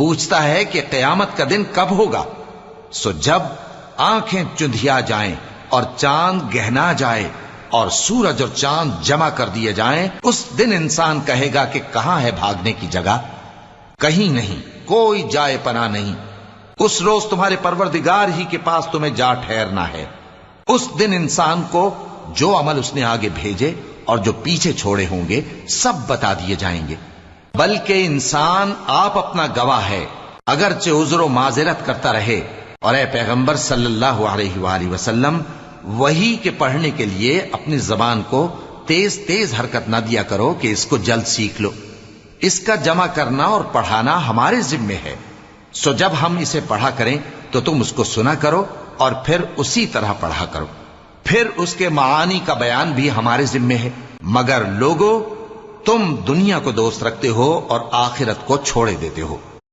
پوچھتا ہے کہ قیامت کا دن کب ہوگا؟ سو جب آنکھیں چندھیا جائیں اور چاند گہنا جائے اور سورج اور چاند جمع کر دیے جائیں، اس دن انسان کہے گا کہ کہاں ہے بھاگنے کی جگہ؟ کہیں نہیں، کوئی جائے پناہ نہیں۔ اس روز تمہارے پروردگار ہی کے پاس تمہیں جا ٹھہرنا ہے۔ اس دن انسان کو جو عمل اس نے آگے بھیجے اور جو پیچھے چھوڑے ہوں گے سب بتا دیے جائیں گے، بلکہ انسان آپ اپنا گواہ ہے، اگرچہ عذر و معذرت کرتا رہے۔ اور اے پیغمبر صلی اللہ علیہ وآلہ وسلم، وحی کے پڑھنے کے لیے اپنی زبان کو تیز تیز حرکت نہ دیا کرو کہ اس کو جلد سیکھ لو۔ اس کا جمع کرنا اور پڑھانا ہمارے ذمے ہے، سو جب ہم اسے پڑھا کریں تو تم اس کو سنا کرو اور پھر اسی طرح پڑھا کرو، پھر اس کے معانی کا بیان بھی ہمارے ذمے ہے۔ مگر لوگو، تم دنیا کو دوست رکھتے ہو اور آخرت کو چھوڑے دیتے ہو۔